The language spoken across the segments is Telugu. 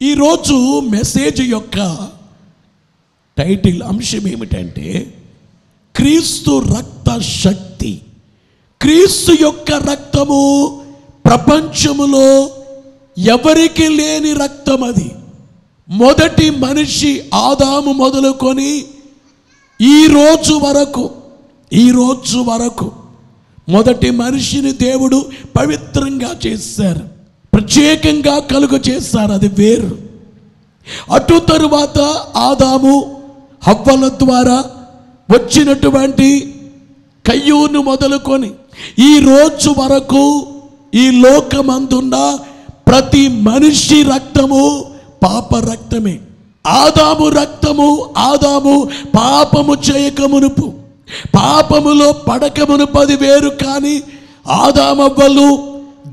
ఈరోజు మెసేజ్ యొక్క టైటిల్ అంశం ఏమిటంటే క్రీస్తు రక్త శక్తి. క్రీస్తు యొక్క రక్తము ప్రపంచములో ఎవరికి లేని రక్తం. అది మొదటి మనిషి ఆదాము మొదలుకొని ఈ రోజు వరకు మొదటి మనిషిని దేవుడు పవిత్రంగా చేశారు, ప్రత్యేకంగా కలుగ చేశారు. అది వేరు. అటు తరువాత ఆదాము హవ్వల ద్వారా వచ్చినటువంటి కయ్యూను మొదలుకొని ఈ రోజు వరకు ఈ లోకమందున్న ప్రతి మనిషి రక్తము పాప రక్తమే. ఆదాము రక్తము, ఆదాము పాపము చేయకమునుపు, పాపములో పడకమునుపు అది వేరు. కానీ ఆదామవ్వలు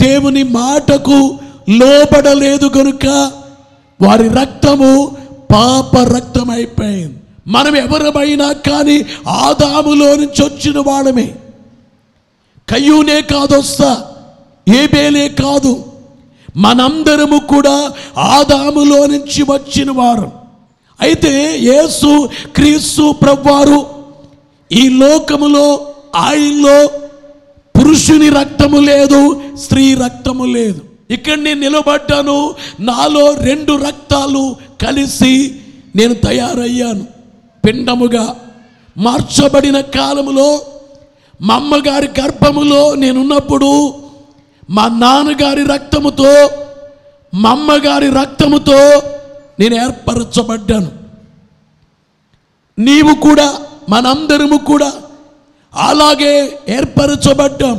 దేవుని మాటకు లోబడలేదు గనుక వారి రక్తము పాప రక్తం అయిపోయింది. మనం ఎవరమైనా కానీ ఆదాములో నుంచి వచ్చిన వాళ్ళమే. కయ్యూనే కాదొస్తా, ఏబేలే కాదు, మనందరము కూడా ఆదాములో నుంచి వచ్చిన వారు. అయితే యేసు క్రీస్తు ప్రభువారు ఈ లోకములో ఆయనలో పురుషుని రక్తము లేదు, స్త్రీ రక్తము లేదు. ఇక్కడ నేను నిలబడ్డాను, నాలో రెండు రక్తాలు కలిసి నేను తయారయ్యాను. పిండముగా మార్చబడిన కాలములో మా అమ్మగారి గర్భములో నేనున్నప్పుడు మా నాన్నగారి రక్తముతో, మా అమ్మగారి రక్తముతో నేను ఏర్పరచబడ్డాను. నీవు కూడా, మనందరము కూడా అలాగే ఏర్పరచబడ్డాం,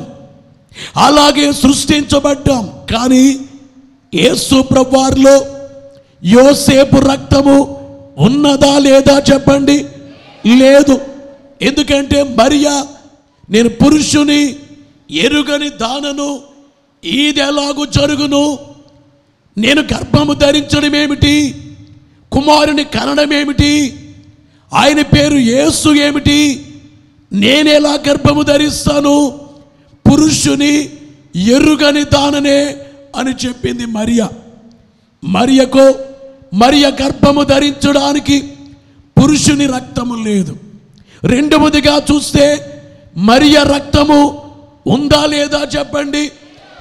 అలాగే సృష్టించబడ్డాం. కానీ యేసు ప్రభువారిలో యోసేపు రక్తము ఉన్నదా లేదా చెప్పండి? లేదు. ఎందుకంటే మరియా, నేను పురుషుని ఎరుగని దానను, ఇది ఎలాగూ జరుగును, నేను గర్భము ధరించడం ఏమిటి, కుమారుని కనడం ఏమిటి, ఆయన పేరు యేసు ఏమిటి, నేనెలా గర్భము ధరిస్తాను, పురుషుని ఎరుగని దాననే అని చెప్పింది మరియా. మరియ గర్భము ధరించడానికి పురుషుని రక్తము లేదు. రెండవదిగా చూస్తే మరియ రక్తము ఉందా లేదా చెప్పండి?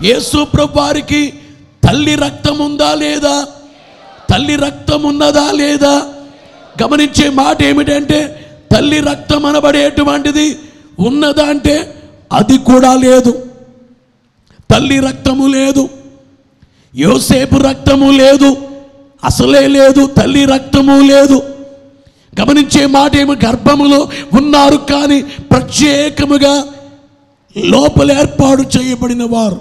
యేసు ప్రభువారికి తల్లి రక్తం ఉందా లేదా? తల్లి రక్తం ఉన్నదా లేదా? గమనించే మాట ఏమిటంటే తల్లి రక్తం అనబడేటువంటిది ఉన్నదా అంటే అది కూడా లేదు. తల్లి రక్తము లేదు, యోసేపు రక్తము లేదు, అసలే లేదు, తల్లి రక్తము లేదు. గమనించే మాట ఏమి, గర్భములో ఉన్నారు కానీ ప్రత్యేకముగా లోపల ఏర్పాటు చేయబడిన వారు.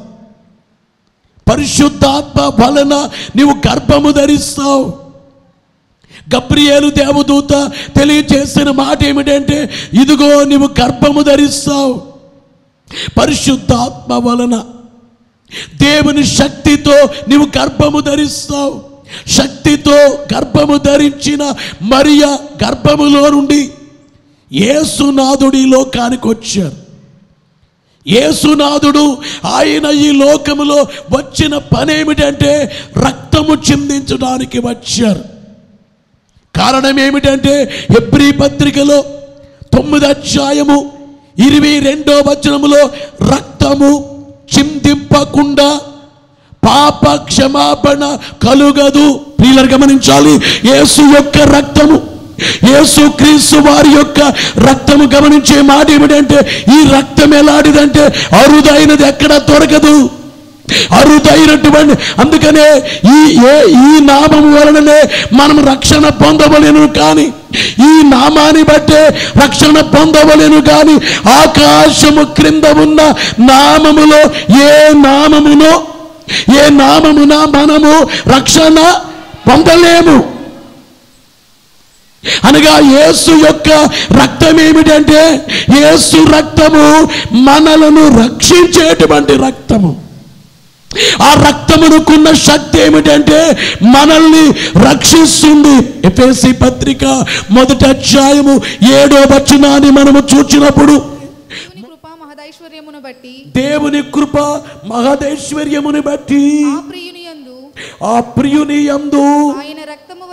పరిశుద్ధాత్మ వలన నీవు గర్భము ధరిస్తావు. గబ్రియేలు దేవదూత తెలియజేసిన మాట ఏమిటంటే ఇదిగో నీవు గర్భము ధరిస్తావు. పరిశుద్ధాత్మ వలన దేవుని శక్తితో నీవు గర్భము ధరిస్తావు. శక్తితో గర్భము ధరించిన మరియ గర్భములో నుండి యేసునాథుడు ఈ లోకానికి వచ్చారు. యేసునాథుడు ఆయన ఈ లోకములో వచ్చిన పని ఏమిటంటే రక్తము చిందించడానికి వచ్చారు. కారణం ఏమిటంటే హెబ్రీ పత్రికలో 9:22 రక్తము చిందింపకుండా పాప క్షమాపణ కలుగదు. ప్రియులారా గమనించాలి, యేసు యొక్క రక్తము, యేసు క్రీస్తు వారి యొక్క రక్తము. గమనించే మాట ఏమిటంటే ఈ రక్తం ఎలాంటిదంటే అరుదైనది, ఎక్కడ దొరకదు, అరుదైనటువంటి. అందుకనే ఈ నామము వలననే మనం రక్షణ పొందవలెను. కానీ ఈ నామాన్ని బట్టే రక్షణ పొందవలెను. కానీ ఆకాశము క్రింద ఉన్న నామములో ఏ నామమున మనము రక్షణ పొందలేము. అనగా యేసు యొక్క రక్తం ఏమిటంటే యేసు రక్తము మనలను రక్షించేటువంటి రక్తము. ఆ రక్తమునుకున్న శక్తి ఏమిటంటే మనల్ని రక్షిస్తుంది. ఎఫెసీ పత్రిక 1:7 మనము చూచినప్పుడు దేవుని కృప మహదైశ్వర్యమును బట్టి ఆ ప్రియుని యందు ఆయన రక్తము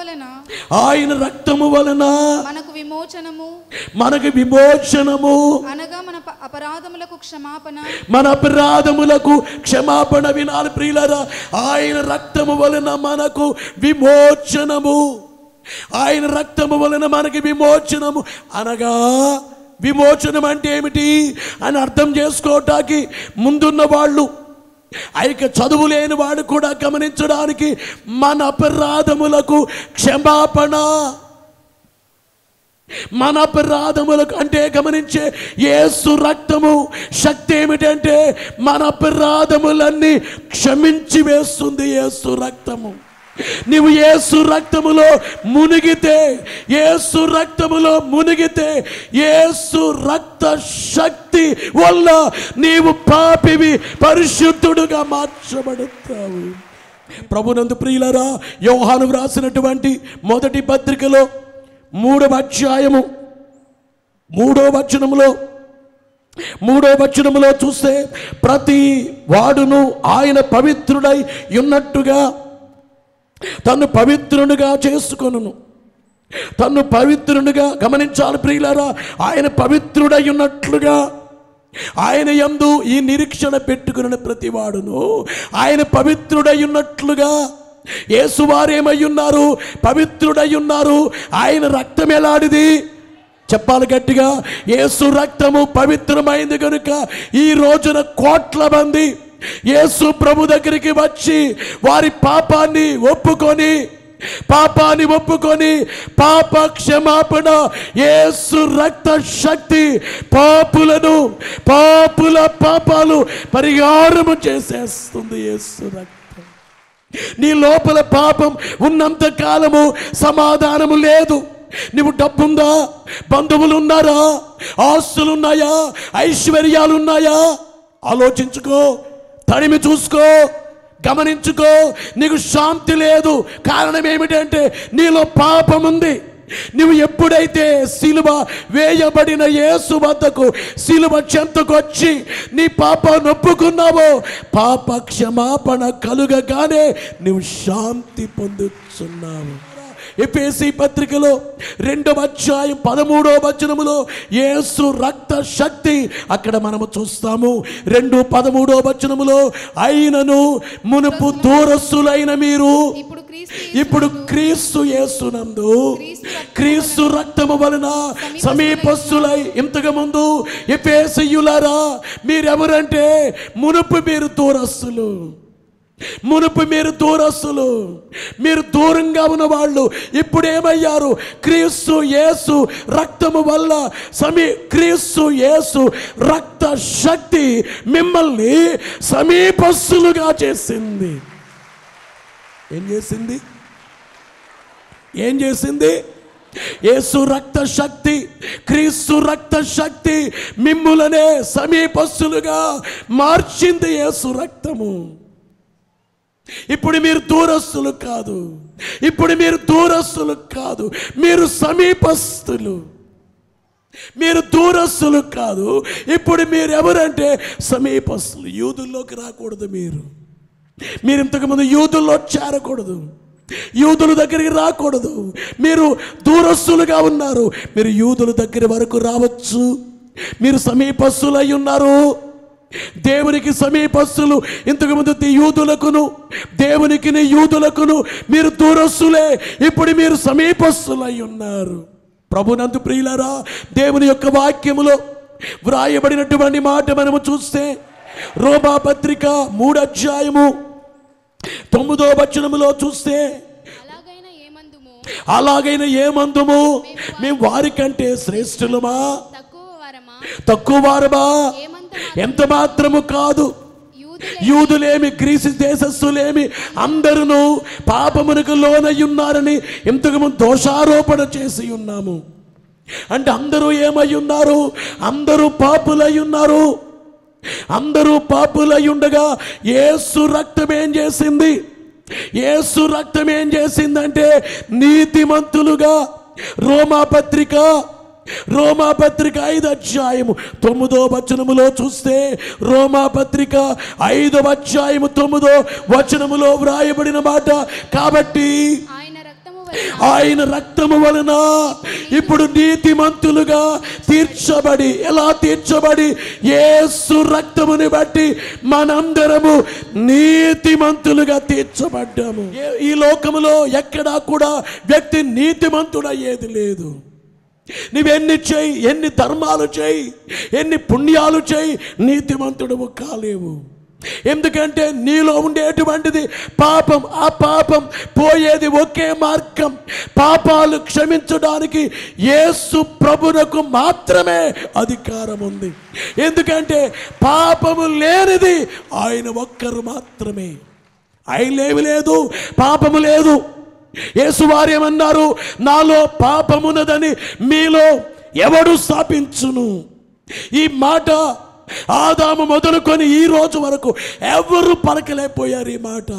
వలన మనకు విమోచనము అనగా మన అపరాధములకు క్షమాపణ. వినాలి ప్రియులారా, ఆయన రక్తము వలన మనకు విమోచనము. ఆయన రక్తము వలన మనకి విమోచనము అనగా, విమోచనం అంటే ఏమిటి అని అర్థం చేసుకోవటానికి ముందున్న వాళ్ళు, అయితే చదువు లేని వాడు కూడా గమనించడానికి, మన అపరాధములకు క్షమాపణ. మన అపరాధములకు అంటే గమనించే యేసు రక్తము శక్తి ఏమిటంటే మన అపరాధములన్నీ క్షమించి వేస్తుంది యేసు రక్తము. నీవు యేసు రక్తములో మునిగితే, యేసు రక్తములో మునిగితే, యేసు రక్త శక్తి వల్ల నీవు పాపివి పరిశుద్ధుడుగా మార్చబడతావు. ప్రభునందు ప్రియులారా, యోహాను వ్రాసినటువంటి మొదటి పత్రికలో 3వ అధ్యాయము 3వ వచనములో చూస్తే, ప్రతి వాడును ఆయన పవిత్రుడై ఉన్నట్టుగా తన్ను పవిత్రునిగా చేసుకొనును. తన్ను పవిత్రునిగా, గమనించాలి ప్రియులారా, ఆయన పవిత్రుడై ఉన్నట్లుగా, ఆయన యందు ఈ నిరీక్షణ పెట్టుకున్న ప్రతి వాడును ఆయన పవిత్రుడై ఉన్నట్లుగా. యేసువారు ఏమై ఉన్నారు? పవిత్రుడై ఉన్నారు. ఆయన రక్తం ఎలాంటిది చెప్పాలి గట్టిగా? యేసు రక్తము పవిత్రమైంది కనుక ఈ రోజున కోట్ల మంది యేసు ప్రభు దగ్గరికి వచ్చి వారి పాపాన్ని ఒప్పుకొని పాప క్షమాపణ, యేసు రక్త శక్తి పాపుల పాపాలు పరిహారము చేసేస్తుంది. యేసు రక్తం. నీ లోపల పాపం ఉన్నంత కాలము సమాధానము లేదు. నీవు డబ్బుందా? బంధువులు ఉన్నారా? ఆస్తులున్నాయా? ఐశ్వర్యాలున్నాయా? ఆలోచించుకో, తడిమి చూసుకో, గమనించుకో. నీకు శాంతి లేదు. కారణం ఏమిటంటే నీలో పాపం ఉంది. నువ్వు ఎప్పుడైతే సిలువ వేయబడిన యేసు వద్దకు, సిలువ చెంతకు వచ్చి నీ పాపాన్ని ఒప్పుకున్నావో, పాప క్షమాపణ కలుగగానే నువ్వు శాంతి పొందుతున్నావు. ఎఫెసీ పత్రికలో 2వ అధ్యాయం 13వ వచనములో యేసు రక్త శక్తి అక్కడ మనము చూస్తాము. 2:13వ వచనములో, అయినను మునుపు దూరస్తులైన మీరు ఇప్పుడు క్రీస్తు యేసునందు క్రీస్తు రక్తము వలన సమీపస్తులై. ఇంతకు ముందు ఎఫెసీయులారా, మీరెవరంటే మునుపు మీరు దూరస్తులు. మీరు దూరంగా ఉన్నవాళ్ళు ఇప్పుడు ఏమయ్యారు? క్రీస్తు యేసు రక్తము వల్ల క్రీస్తు యేసు రక్త శక్తి మిమ్మల్ని సమీపస్తులుగా చేసింది. ఏం చేసింది? యేసు రక్త శక్తి, క్రీస్తు రక్త శక్తి మిమ్ములనే సమీపస్తులుగా మార్చింది. యేసు రక్తము. ఇప్పుడు మీరు దూరస్తులు కాదు, మీరు సమీపస్తులు. మీరు దూరస్తులు కాదు, ఇప్పుడు మీరు ఎవరంటే సమీపస్తులు. యూదుల్లోకి రాకూడదు. మీరు ఇంతకుముందు యూదుల్లో చేరకూడదు, యూదుల దగ్గరికి రాకూడదు. మీరు దూరస్తులుగా ఉన్నారు. మీరు యూదుల దగ్గర వరకు రావచ్చు. మీరు సమీపస్తులై ఉన్నారు, దేవునికి సమీపస్తులు. ఇంతకుముందు యూదులకును మీరు దూరస్తులే, ఇప్పుడు మీరు సమీపస్తులై ఉన్నారు. ప్రభునందు ప్రియులారా, దేవుని యొక్క వాక్యములో వ్రాయబడినటువంటి మాట మనము చూస్తే, రోమా పత్రిక 3వ అధ్యాయము 9వ వచనములో చూస్తే, అలాగైన ఏమందుము? మేము వారికంటే శ్రేష్ఠులమా? తక్కువ వారమా? ఎంత మాత్రము కాదు. యూదులేమి గ్రీసు దేశస్థులేమి అందరూ పాపమునకు లోనై ఉన్నారని ఇంతకుముందు దోషారోపణ చేసి ఉన్నాము. అంటే అందరూ ఏమై ఉన్నారు? అందరూ పాపులై ఉన్నారు. అందరూ పాపులై ఉండగా యేసు రక్తం ఏం చేసింది? యేసు రక్తం ఏం చేసిందంటే నీతిమంతులుగా, రోమా పత్రిక రోమాపత్రిక 5వ అధ్యాయము 9వ వచనములో చూస్తే, రోమాపత్రిక 5వ అధ్యాయము 9వ వచనములో వ్రాయబడిన మాట, కాబట్టి ఆయన రక్తము వలన ఇప్పుడు నీతిమంతులుగా తీర్చబడి, ఎలా తీర్చబడి? యేసు రక్తముని బట్టి మనందరము నీతిమంతులుగా తీర్చబడ్డాము. ఈ లోకములో ఎక్కడా కూడా వ్యక్తి నీతిమంతుడయ్యేది లేదు. నువ్వెన్ని చేయి, ఎన్ని ధర్మాలు చేయి, ఎన్ని పుణ్యాలు చేయి, నీతిమంతుడు కాలేవు. ఎందుకంటే నీలో ఉండేటువంటిది పాపం. ఆ పాపం పోయేది ఒకే మార్గం. పాపాలు క్షమించడానికి యేసు ప్రభువునకు మాత్రమే అధికారం ఉంది. ఎందుకంటే పాపము లేనిది ఆయన ఒక్కరు మాత్రమే. ఆయనలేమి లేదు, పాపము లేదు. యేసువారు ఏమన్నారు? నాలో పాపమున్నదని మీలో ఎవడు స్థాపించును? ఈ మాట ఆదాము మొదలుకొని ఈ రోజు వరకు ఎవరు పలకలేకపోయారు. ఈ మాట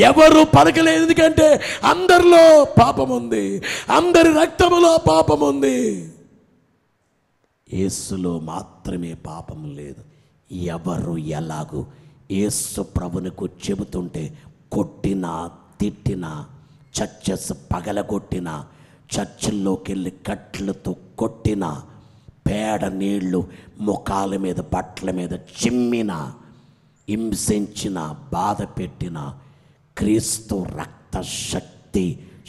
ఎవరు పలకలేదు. ఎందుకంటే అందరిలో పాపం ఉంది, అందరి రక్తములో పాపం ఉంది. యేసులో మాత్రమే పాపం లేదు. ఎవరు ఎలాగూ యేసు ప్రభువుకు చెబుతుంటే కొట్టినా, తిట్టినా, చర్చెస్ పగలగొట్టినా, చర్చిల్లోకి వెళ్ళి కట్లతో కొట్టినా, పేడ నీళ్లు ముఖాల మీద, బట్టల మీద చిమ్మిన, హింసించిన, బాధ పెట్టిన, క్రీస్తు రక్త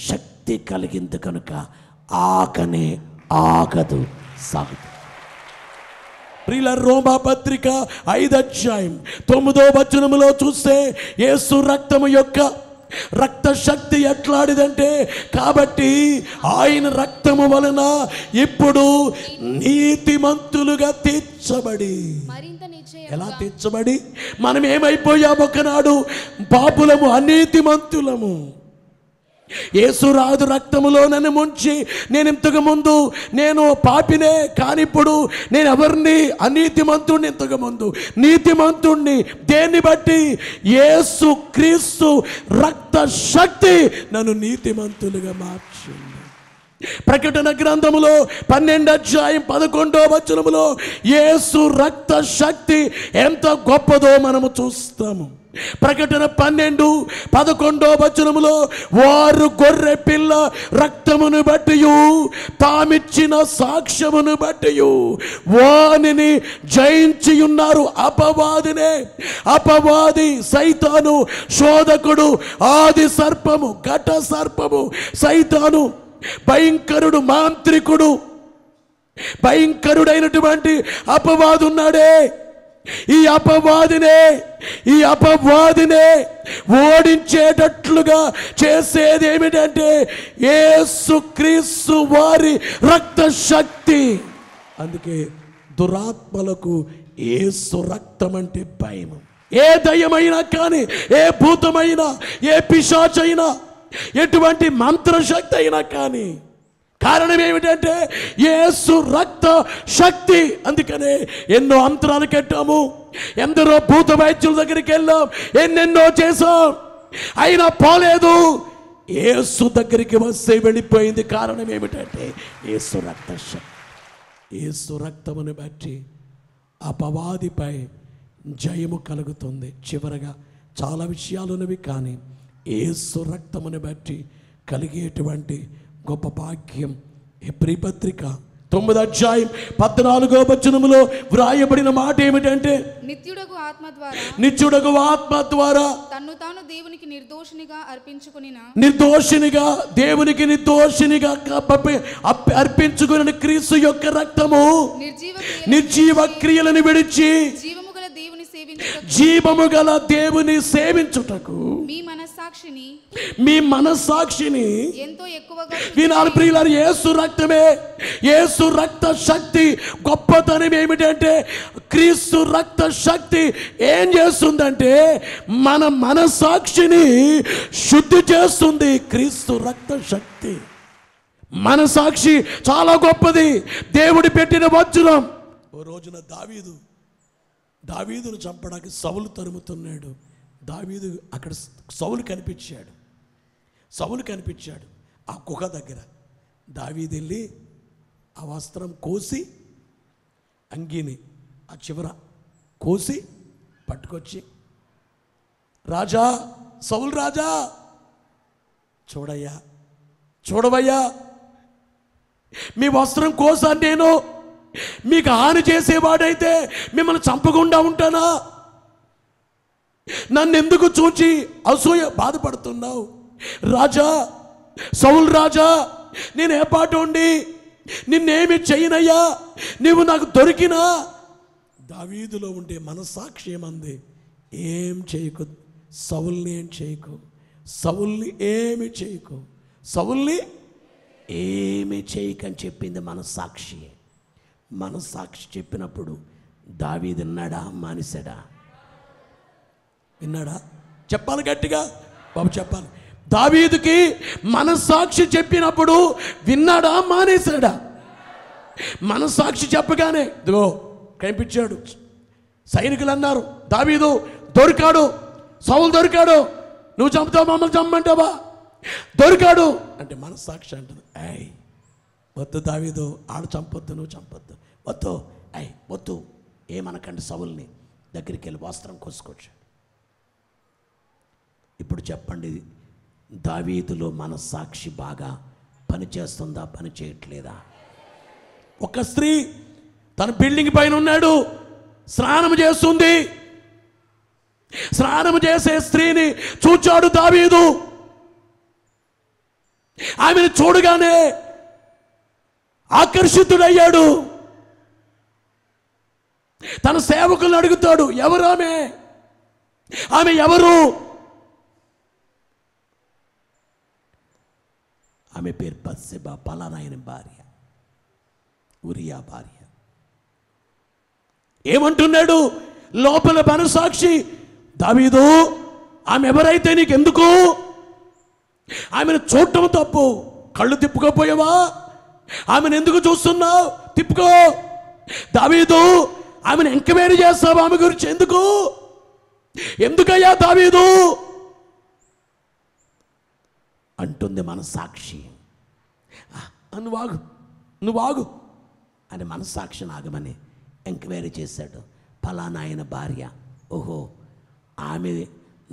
శక్తి కలిగింది కనుక ఆగనే ఆగదు, సాగదు. ప్రియుల, రోమాపత్రిక 5వ అధ్యాయం 9వ వచనములో చూస్తే యేసు రక్తము యొక్క రక్త శక్తి ఎట్లాడిదంటే, కాబట్టి ఆయన రక్తము వలన ఇప్పుడు నీతిమంతులుగా తీర్చబడి, ఎలా తీర్చబడి? మనం ఏమైపోయాము? ఒకనాడు పాపులము, అనీతిమంతులము. యేసురాజు రక్తములో నన్ను ముంచి, నేను ఇంతకు ముందు నేను పాపినే, కానీ ఇప్పుడు నేను ఎవరిని? అనీతిమంతుడిని. ఇంతకు ముందు నీతిమంతుడిని. దేన్ని బట్టి? యేసు క్రీస్తు రక్త శక్తి నన్ను నీతిమంతులుగా మార్చింది. ప్రకటన గ్రంథములో 12వ అధ్యాయం 11వ వచనములో యేసు రక్త శక్తి ఎంత గొప్పదో మనము చూస్తాము. ప్రకటన 12:11 వచనములో, వారు గొర్రె పిల్ల రక్తమును బట్టి, తామిచ్చిన సాక్ష్యమును బట్టి వానిని జయించి ఉన్నారు. అపవాదినే, అపవాది సైతాను, శోధకుడు, ఆది సర్పము, ఘట సర్పము, సైతాను, భయంకరుడు, మాంత్రికుడు, భయంకరుడైనటువంటి అపవాది ఉన్నాడే. ఈ అపవాదినే ఓడించేటట్లుగా చేసేది ఏమిటంటే యేసు క్రీస్తు వారి రక్త శక్తి. అందుకే దురాత్మలకు యేసు రక్తం అంటే భయం. ఏ దయ్యమైనా కానీ, ఏ భూతమైనా, ఏ పిశాచైనా, ఎటువంటి మంత్రశక్తి అయినా కానీ, కారణం ఏమిటంటే యేసు రక్త శక్తి. అందుకనే ఎన్నో అంతరాలు కట్టాము, ఎందరో భూత వైద్యుల దగ్గరికి వెళ్ళాం, ఎన్నెన్నో చేసాం, అయినా పోలేదు. యేసు దగ్గరికి వస్తే వెళ్ళిపోయింది. కారణం ఏమిటంటే యేసు రక్త శక్తి. యేసు రక్తమును బట్టి అపవాదిపై జయము కలుగుతుంది. చివరగా చాలా విషయాలు ఉన్నవి, కానీ యేసు రక్తమును బట్టి కలిగేటువంటి గొప్ప భాగ్యం. హెబ్రీ పత్రిక 9వ అధ్యాయం 14వ వచనములో వ్రాయబడిన మాట ఏమిటంటే, నిత్యుడగు ఆత్మ ద్వారా తన్ను తాను దేవునికి నిర్దోషినిగా అర్పించుకుని క్రీస్తు యొక్క రక్తము నిర్జీవ క్రియలను విడిచి జీవము గల దేవుని సేవించుటకు మీ మనస్సాక్షిని ఎంతో ఎక్కువగా వినాలి. ప్రియులారా, యేసు రక్తమే, యేసు రక్త శక్తి గొప్పతనం ఏమిటంటే, క్రీస్తు రక్త శక్తి ఏం చేస్తుందంటే మన మనస్సాక్షిని శుద్ధి చేస్తుంది. క్రీస్తు రక్త శక్తి మనస్సాక్షి చాలా గొప్పది. దేవుడు పెట్టిన వజ్రం. ఓ రోజున దావీదును చంపడానికి సౌలు తరుముతున్నాడు. దావీదు అక్కడ సౌలు కనిపించాడు. ఆ గుహ దగ్గర దావీదు వెళ్ళి ఆ వస్త్రం కోసి, అంగీని ఆ చివర కోసి పట్టుకొచ్చి, రాజా, సౌలు రాజా, చూడయ్యా, చూడవయ్యా, మీ వస్త్రం కోసాను నేను. మీకు హాని చేసేవాడైతే మిమ్మల్ని చంపకుండా ఉంటానా? నన్ను ఎందుకు చూచి అసూయ బాధపడుతున్నావు? రాజా, సౌలు రాజా, నేను ఏ పాట ఉండి నిన్నేమి చేయనయ్యా, నీవు నాకు దొరికినా. దావీదులో ఉండే మనస్సాక్షి ఏమంది? ఏం చేయకు, సౌల్ని ఏం చేయకు, సౌల్ని ఏమి చేయకు, సౌల్ని ఏమి చేయకని చెప్పింది మనస్సాక్షి. మనస్సాక్షి చెప్పినప్పుడు దావీదు విన్నాడా, మానేశాడా? విన్నాడా? చెప్పాలి గట్టిగా బాబు, చెప్పాలి. దావీదుకి మనస్సాక్షి చెప్పినప్పుడు విన్నాడా, మానేశాడా? మనస్సాక్షి చెప్పగానే ఇదిగో కనిపించాడు. సైనికులు అన్నారు, దావీదు దొరికాడు, సౌలు దొరికాడు, నువ్వు చంపుతావు, మమ్మల్ని చంపమంటావా? దొరికాడు అంటే మనస్సాక్షి అంటుంది, అయ్ వద్దు దావీదు, ఆడు చంపొద్దు, నువ్వు చంపొద్దు, వద్దు, అయ్ వద్దు, ఏమనకండి, సౌల్ని దగ్గరికి వెళ్ళి వస్త్రం కోసుకొచ్చాడు. ఇప్పుడు చెప్పండి, దావీదులో మనస్సాక్షి బాగా పనిచేస్తుందా, పని చేయట్లేదా? ఒక స్త్రీ తన బిల్డింగ్ పైన ఉన్నాడు, స్నానం చేస్తుంది. స్నానం చేసే స్త్రీని చూచాడు దావీదు. ఆమెను చూడగానే ఆకర్షితుడయ్యాడు. తన సేవకులను అడుగుతాడు, ఎవరు ఆమె, ఆమె ఎవరు? ఆమె పేరు బత్షెబ, పలానాయన భార్య, ఉరియా భార్య. ఏమంటున్నాడు లోపల మనస్సాక్షి? దావీదు, ఆమె ఎవరైతే నీకెందుకు? ఆమెను చూడటం తప్పు, కళ్ళు తిప్పుకోపోయావా? ఆమెను ఎందుకు చూస్తున్నావు? తిప్పుకో. దావీదు, ఆమెను ఎంక్వైరీ చేస్తావు, ఆమె గురించి ఎందుకు? ఎందుకయ్యా దావీదు అంటుంది మనస్సాక్షి. నువ్వు ఆగు అని మనస్సాక్షిని ఆగమని ఎంక్వైరీ చేశాడు. ఫలానా ఆయన భార్య, ఓహో, ఆమె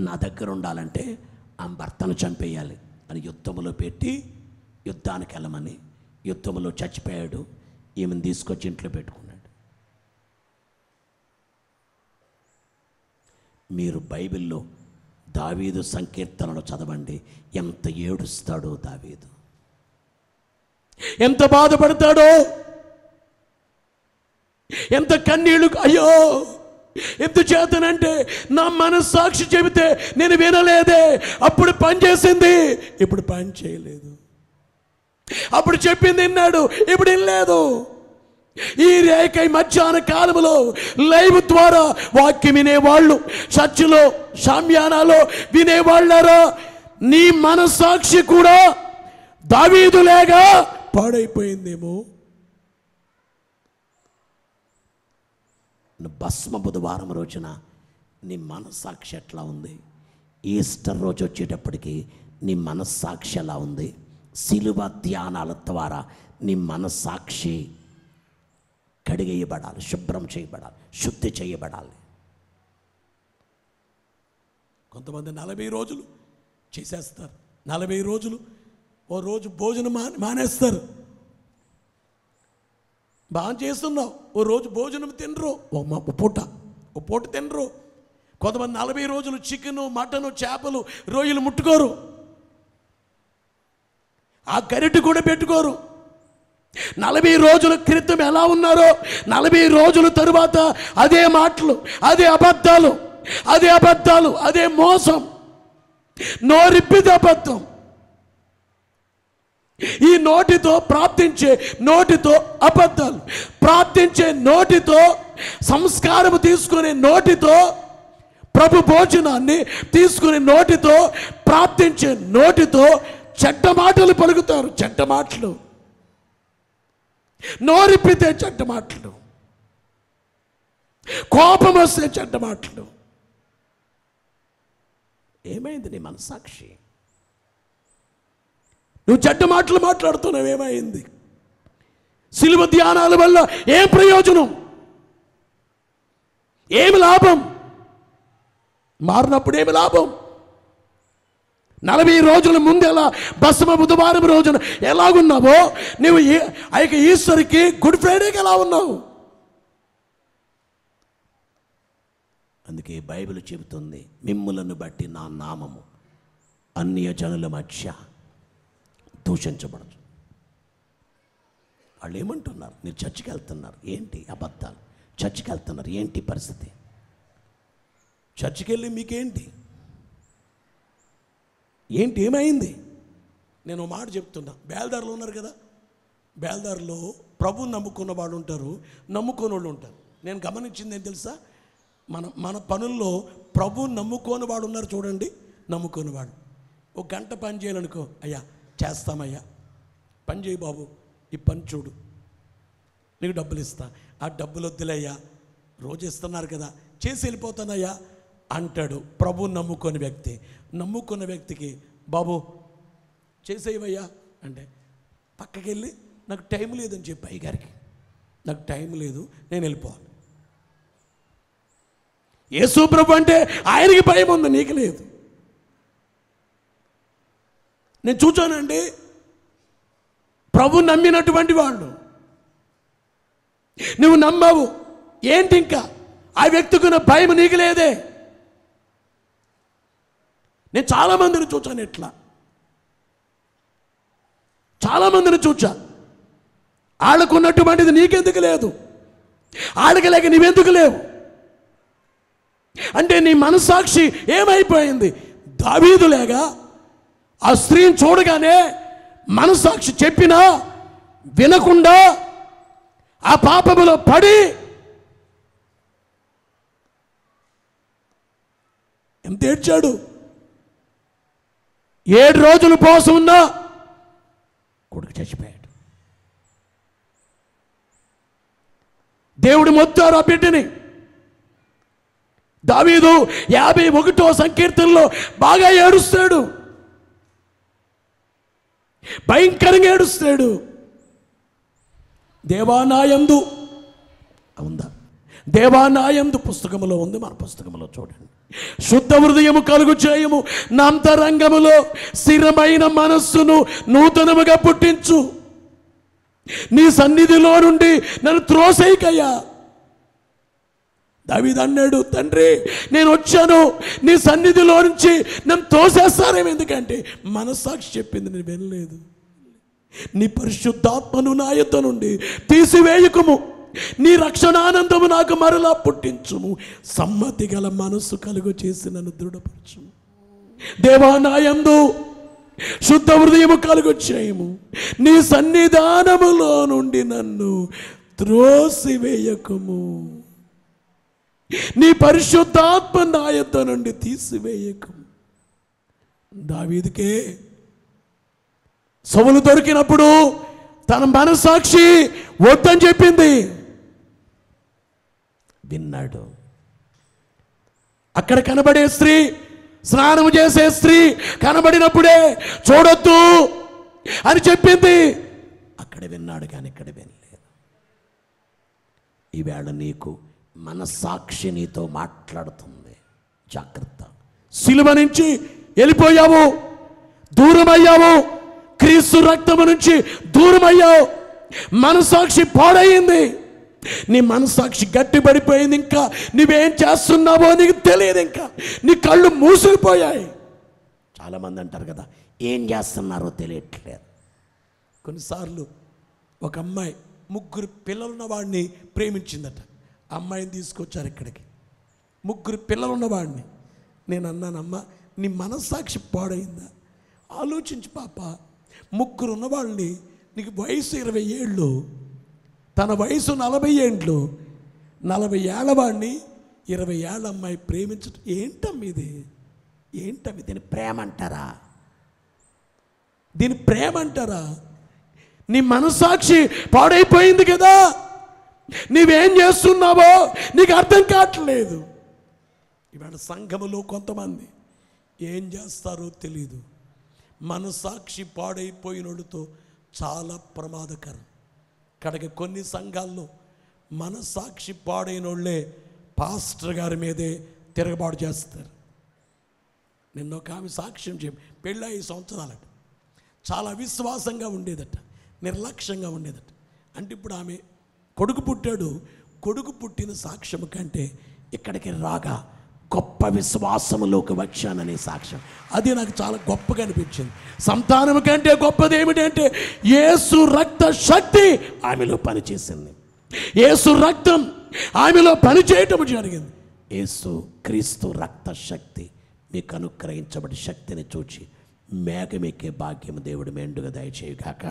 నా దగ్గర ఉండాలంటే ఆమె భర్తను చంపేయాలి అని యుద్ధంలో పెట్టి, యుద్ధానికి వెళ్ళమని, యుద్ధంలో చచ్చిపోయాడు. ఈమెను తీసుకొచ్చి ఇంట్లో పెట్టుకున్నాడు. మీరు బైబిల్లో దావీదు సంకీర్తనలు చదవండి, ఎంత ఏడుస్తాడో దావీదు, ఎంత బాధపడతాడో, ఎంత కన్నీళ్ళు. అయ్యో, ఎంత చేతనంటే నా మనస్సాక్షి చెబితే నేను వినలేదే, అప్పుడు పని చేసింది, ఇప్పుడు పని చేయలేదు. అప్పుడు చెప్పింది విన్నాడు, ఇప్పుడు వినలేదు. ఈ రేఖ మధ్యాహ్న కాలంలో లైవ్ ద్వారా వాక్యం వినేవాళ్ళు, చర్చిలో షామ్యానాలో వినేవాళ్ళారా, నీ మనస్సాక్షి కూడా దావీదులేగా పాడైపోయిందేమో. భస్మ బుధవారం రోజున నీ మనస్సాక్షి ఎట్లా ఉంది? ఈస్టర్ రోజు వచ్చేటప్పటికి నీ మనస్సాక్షి ఎలా ఉంది? శిలువ ధ్యానాల ద్వారా నీ మనస్సాక్షి కడిగేయబడాలి, శుభ్రం చేయబడాలి, శుద్ధి చేయబడాలి. కొంతమంది 40 రోజులు చేసేస్తారు, 40 రోజులు ఓ రోజు భోజనం మానేస్తారు. బాగా చేస్తున్నావు, ఓ రోజు భోజనం తినరు, ఓ పూట తినరు. కొంతమంది 40 రోజులు చికెను, మటను, చేపలు, రొయ్యలు ముట్టుకోరు, ఆ గరిటె కూడా పెట్టుకోరు. 40 రోజుల క్రితం ఎలా ఉన్నారో 40 రోజుల తరువాత అదే మాటలు, అదే అబద్ధాలు, అదే మోసం, నోరిప్పిది అబద్ధం. ఈ నోటితో ప్రార్థించే నోటితో అబద్ధాలు, ప్రార్థించే నోటితో, సంస్కారము తీసుకునే నోటితో, ప్రభు భోజనాన్ని తీసుకునే నోటితో, ప్రార్థించే నోటితో చెడ్డ మాటలు పలుకుతారు. చెడ్డ మాటలు, నోరిప్పితే చెడ్డ మాటలు, కోపం వస్తే చెడ్డ మాటలు. ఏమైంది నీ మనస్సాక్షి? నువ్వు చెడ్డ మాటలు మాట్లాడుతున్నావు, ఏమైంది? సిలువ ధ్యానాల వల్ల ఏం ప్రయోజనం? ఏమి లాభం? మారినప్పుడు ఏమి లాభం? 40 రోజుల ముందు ఎలా బసమ బుధవారం రోజున ఎలాగున్నావో నువ్వు ఆ యొక్క ఈశ్వరికి గుడ్ ఫ్రైడేకి ఎలా ఉన్నావు? అందుకే బైబిల్ చెబుతుంది, మిమ్ములను బట్టి నా నామము అన్య జనుల మధ్య దూషించబడదు. వాళ్ళు ఏమంటున్నారు? మీరు చర్చికి వెళ్తున్నారు, ఏంటి అబద్ధాలు? చర్చికి వెళ్తున్నారు, ఏంటి పరిస్థితి? చర్చికి వెళ్ళి మీకేంటి? ఏంటి, ఏమైంది? నేను ఒక మాట చెప్తున్నా. బేల్దారులు ఉన్నారు కదా, బేల్దారులో ప్రభుని నమ్ముకున్న వాళ్ళు ఉంటారు, నమ్ముకోని వాళ్ళు ఉంటారు. నేను గమనించింది ఏం తెలుసా? మన పనుల్లో ప్రభుని నమ్ముకోని వాడు ఉన్నారు చూడండి, నమ్ముకోని వాడు. ఒక గంట పని చేయాలనుకో, అయ్యా చేస్తామయ్యా, పని చేయి బాబు, ఈ పని చూడు, నీకు డబ్బులు ఇస్తా. ఆ డబ్బులు వద్దులయ్యా, రోజు ఇస్తున్నారు కదా, చేసి వెళ్ళిపోతానయ్యా అంటాడు ప్రభు నమ్ముకునే వ్యక్తి. నమ్ముకున్న వ్యక్తికి బాబు చేసేవయ్యా అంటే పక్కకి వెళ్ళి నాకు టైం లేదని చెప్పి అయ్యగారికి, నాకు టైం లేదు, నేను వెళ్ళిపోవాలి. యేసు ప్రభు అంటే ఆయనకి భయం ఉంది, నీకు లేదు. నేను చూచానండి ప్రభు నమ్మినటువంటి వాళ్ళు. నువ్వు నమ్మావు ఏంటి, ఇంకా ఆ వ్యక్తికున్న భయం నీకు లేదే. నేను చాలామందిని చూచాను, ఎట్లా చాలామందిని చూచా. వాళ్ళకున్నటువంటిది నీకెందుకు లేదు, వాళ్ళకి లేక నీవెందుకు లేవు అంటే నీ మనస్సాక్షి ఏమైపోయింది? దావీదు లేగా ఆ స్త్రీని చూడగానే మనస్సాక్షి చెప్పినా వినకుండా ఆ పాపములో పడి ఎంత ఏడ్చాడు. 7 రోజులు ఉపవాసం ఉన్నా కొడుకు చచ్చిపోయాడు. దేవుడు మొత్తారు ఆ బిడ్డని. దావీదు 51వ సంకీర్తనలో బాగా ఏడుస్తాడు, భయంకరంగా ఏడుస్తాడు. దేవానాయందు ఉందా? దేవానాయందు పుస్తకములో ఉంది, మన పుస్తకములో చూడండి. శుద్ధ హృదయము కలుగు చేయము, నా అంతరంగములో స్థిరమైన మనస్సును నూతనముగా పుట్టించు. నీ సన్నిధిలో నుండి నన్ను త్రోసేయకయ్యా. దావీదు అన్నాడు, తండ్రి నేను వచ్చాను, నీ సన్నిధిలో నుంచి నన్ను తోసేస్తారేమో, ఎందుకంటే మనస్సాక్షి చెప్పింది, నేను వినలేదు. నీ పరిశుద్ధాత్మను నా యొద్ద నుండి తీసివేయకుము, నీ రక్షణానందము నాకు మరలా పుట్టించుము, సమ్మతి గల మనస్సు కలుగు చేసి నన్ను దృఢపరచుము. దేవా నా యందు శుద్ధ హృదయము కలుగు చేయము, నీ సన్నిధానములో నుండి నన్ను త్రోసివేయకుము, నీ పరిశుద్ధాత్మ నా యొద్ద నుండి తీసివేయకుము. దావీదుకే సౌలు దొరికినప్పుడు తన మనస్సాక్షి వద్దని చెప్పింది, విన్నాడు. అక్కడ కనబడే స్త్రీ, స్నానం చేసే స్త్రీ కనబడినప్పుడే చూడొద్దు అని చెప్పింది, అక్కడ విన్నాడు కానీ ఇక్కడ వినలేదు. ఈవేళ నీకు మనస్సాక్షి నీతో మాట్లాడుతుంది, జాగ్రత్త. సిలువ నుంచి వెళ్ళిపోయావు, దూరమయ్యావు, క్రీస్తు రక్తము నుంచి దూరమయ్యావు, మనస్సాక్షి పాడయింది, నీ మనస్సాక్షి గట్టిపడిపోయింది. ఇంకా నువ్వేం చేస్తున్నావో నీకు తెలియదు, ఇంకా నీ కళ్ళు మూసుకుపోయాయి. చాలామంది అంటారు కదా, ఏం చేస్తున్నారో తెలియట్లేదు. కొన్నిసార్లు ఒక అమ్మాయి 3 పిల్లలున్న వాడిని ప్రేమించిందట. అమ్మాయిని తీసుకొచ్చారు ఇక్కడికి, 3 పిల్లలున్న వాడిని. నేను అన్నానమ్మా, నీ మనస్సాక్షి పాడైందా? ఆలోచించి పాప, 3 ఉన్నవాళ్ళని, నీకు వయసు 20 ఏళ్ళు, తన వయసు 40 ఏండ్లు, 40 ఏళ్ల వాడిని 20 ఏళ్ళ అమ్మాయి ప్రేమించడం ఏంటమ్మిది? ఏంటమ్మి? దీని ప్రేమ అంటారా? దీని ప్రేమ అంటారా? నీ మనస్సాక్షి పాడైపోయింది కదా, నీవేం చేస్తున్నావో నీకు అర్థం కావట్లేదు. ఇవాళ సంఘములో కొంతమంది ఏం చేస్తారో తెలీదు, మనసాక్షి పాడైపోయినోళ్ళతో చాలా ప్రమాదకరం. కనుక కొన్ని సంఘాల్లో మనసాక్షి పాడైనోళ్ళే పాస్టర్ గారి మీదే తిరగబాటు చేస్తారు. నిన్న ఒక ఆమె సాక్ష్యం చెప్పి పెళ్ళి 5 సంవత్సరాలట, చాలా విశ్వాసంగా ఉండేదట, నిర్లక్ష్యంగా ఉండేదట. అంటే ఇప్పుడు ఆమె కొడుకు పుట్టాడు, కొడుకు పుట్టిన సాక్ష్యం కంటే ఇక్కడికి రాగా గొప్ప విశ్వాసములోకి వచ్చాననే సాక్ష్యం, అది నాకు చాలా గొప్పగా అనిపించింది. సంతానం కంటే గొప్పది ఏమిటంటే యేసు రక్త శక్తి ఆమెలో పనిచేసింది. యేసు రక్తం ఆమెలో పనిచేయటం జరిగింది. యేసు క్రీస్తు రక్త శక్తి మీకు అనుగ్రహించబడి శక్తిని చూచి మేఘమెక్కే భాగ్యం దేవుడు మెండుగా దయచేయుగాక.